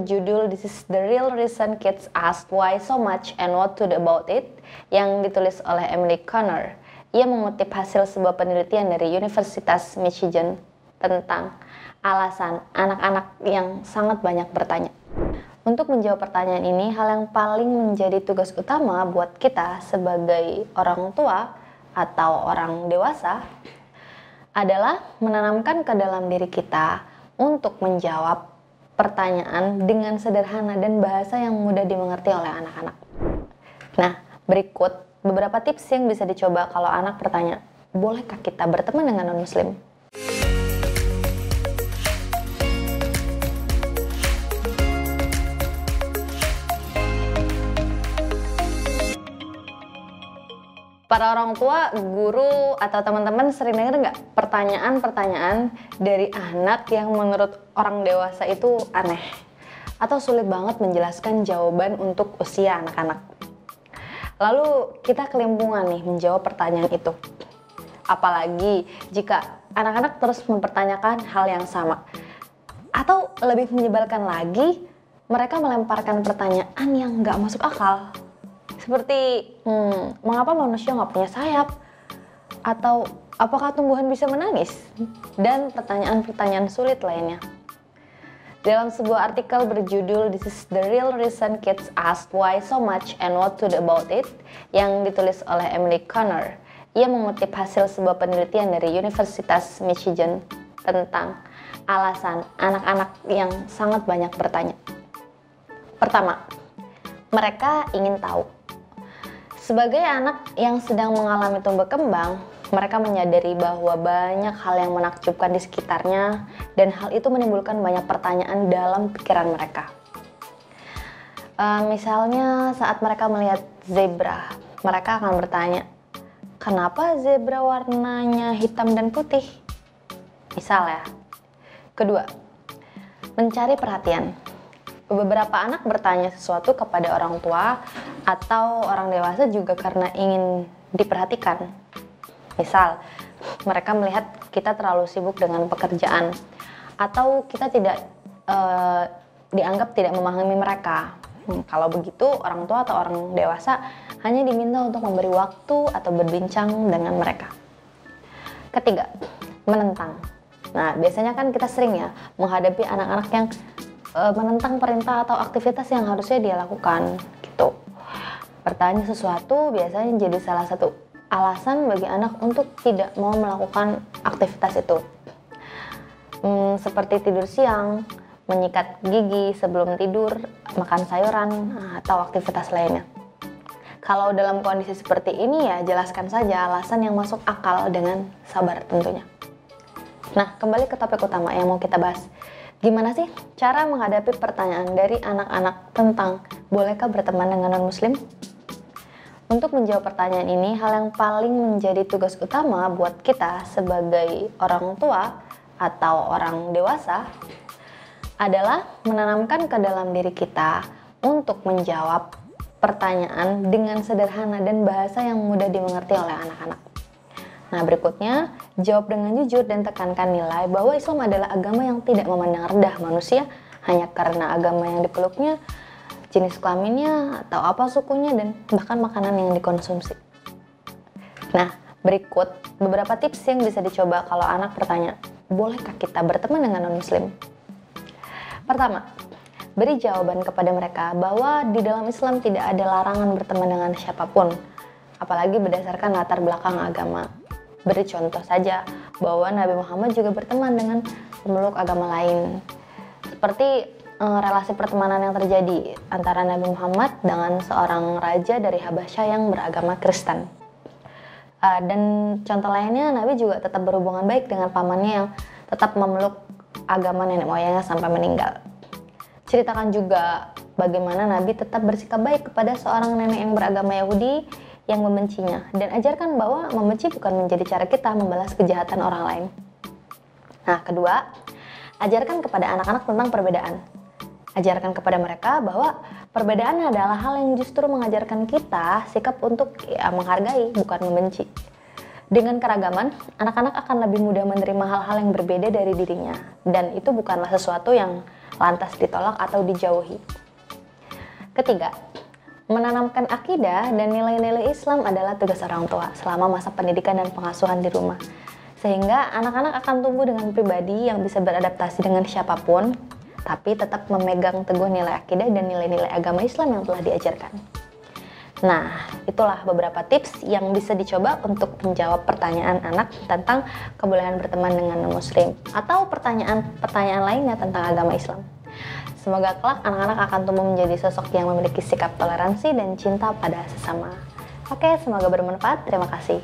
Judul This is the Real Reason Kids Ask Why So Much and What to Do About It yang ditulis oleh Emily Connor. Ia mengutip hasil sebuah penelitian dari Universitas Michigan tentang alasan anak-anak yang sangat banyak bertanya. Untuk menjawab pertanyaan ini, hal yang paling menjadi tugas utama buat kita sebagai orang tua atau orang dewasa adalah menanamkan ke dalam diri kita untuk menjawab pertanyaan dengan sederhana dan bahasa yang mudah dimengerti oleh anak-anak. Nah, berikut beberapa tips yang bisa dicoba kalau anak bertanya, bolehkah kita berteman dengan non-muslim? Para orang tua, guru, atau teman-teman sering dengar nggak pertanyaan-pertanyaan dari anak yang menurut orang dewasa itu aneh atau sulit banget menjelaskan jawaban untuk usia anak-anak. Lalu kita kelimpungan nih menjawab pertanyaan itu. Apalagi jika anak-anak terus mempertanyakan hal yang sama. Atau lebih menyebalkan lagi, mereka melemparkan pertanyaan yang nggak masuk akal. Seperti, mengapa manusia nggak punya sayap? Atau, apakah tumbuhan bisa menangis? Dan pertanyaan-pertanyaan sulit lainnya. Dalam sebuah artikel berjudul This is the Real Reason Kids Ask Why So Much and What to Do About It yang ditulis oleh Emily Connor, ia mengutip hasil sebuah penelitian dari Universitas Michigan tentang alasan anak-anak yang sangat banyak bertanya. Pertama, mereka ingin tahu. Sebagai anak yang sedang mengalami tumbuh kembang, mereka menyadari bahwa banyak hal yang menakjubkan di sekitarnya dan hal itu menimbulkan banyak pertanyaan dalam pikiran mereka. Misalnya saat mereka melihat zebra, mereka akan bertanya, kenapa zebra warnanya hitam dan putih? Misal ya. Kedua, mencari perhatian. Beberapa anak bertanya sesuatu kepada orang tua atau orang dewasa juga karena ingin diperhatikan. Misal, mereka melihat kita terlalu sibuk dengan pekerjaan atau kita tidak dianggap tidak memahami mereka. Kalau begitu, orang tua atau orang dewasa hanya diminta untuk memberi waktu atau berbincang dengan mereka. Ketiga, menentang. Nah, biasanya kan kita sering ya menghadapi anak-anak yang menentang perintah atau aktivitas yang harusnya dia lakukan gitu. Bertanya sesuatu biasanya jadi salah satu alasan bagi anak untuk tidak mau melakukan aktivitas itu. Seperti tidur siang, menyikat gigi sebelum tidur, makan sayuran, atau aktivitas lainnya. Kalau dalam kondisi seperti ini ya jelaskan saja alasan yang masuk akal dengan sabar tentunya. Nah, kembali ke topik utama yang mau kita bahas. Gimana sih cara menghadapi pertanyaan dari anak-anak tentang bolehkah berteman dengan non-muslim? Untuk menjawab pertanyaan ini, hal yang paling menjadi tugas utama buat kita sebagai orang tua atau orang dewasa adalah menanamkan ke dalam diri kita untuk menjawab pertanyaan dengan sederhana dan bahasa yang mudah dimengerti oleh anak-anak. Nah, berikutnya, jawab dengan jujur dan tekankan nilai bahwa Islam adalah agama yang tidak memandang rendah manusia hanya karena agama yang dipeluknya, jenis kelaminnya, atau apa sukunya, dan bahkan makanan yang dikonsumsi. Nah, berikut beberapa tips yang bisa dicoba kalau anak bertanya, bolehkah kita berteman dengan non-muslim? Pertama, beri jawaban kepada mereka bahwa di dalam Islam tidak ada larangan berteman dengan siapapun, apalagi berdasarkan latar belakang agama. Beri contoh saja bahwa Nabi Muhammad juga berteman dengan pemeluk agama lain. Seperti relasi pertemanan yang terjadi antara Nabi Muhammad dengan seorang raja dari Habasyah yang beragama Kristen. Dan contoh lainnya, Nabi juga tetap berhubungan baik dengan pamannya yang tetap memeluk agama nenek moyangnya sampai meninggal. Ceritakan juga bagaimana Nabi tetap bersikap baik kepada seorang nenek yang beragama Yahudi yang membencinya, dan ajarkan bahwa membenci bukan menjadi cara kita membalas kejahatan orang lain. Nah, kedua, ajarkan kepada anak-anak tentang perbedaan. Ajarkan kepada mereka bahwa perbedaan adalah hal yang justru mengajarkan kita sikap untuk menghargai, bukan membenci. Dengan keragaman, anak-anak akan lebih mudah menerima hal-hal yang berbeda dari dirinya, dan itu bukanlah sesuatu yang lantas ditolak atau dijauhi. Ketiga, menanamkan akidah dan nilai-nilai Islam adalah tugas orang tua selama masa pendidikan dan pengasuhan di rumah. Sehingga anak-anak akan tumbuh dengan pribadi yang bisa beradaptasi dengan siapapun, tapi tetap memegang teguh nilai akidah dan nilai-nilai agama Islam yang telah diajarkan. Nah, itulah beberapa tips yang bisa dicoba untuk menjawab pertanyaan anak tentang kebolehan berteman dengan non-muslim atau pertanyaan lainnya tentang agama Islam. Semoga kelak anak-anak akan tumbuh menjadi sosok yang memiliki sikap toleransi dan cinta pada sesama. Oke, semoga bermanfaat. Terima kasih.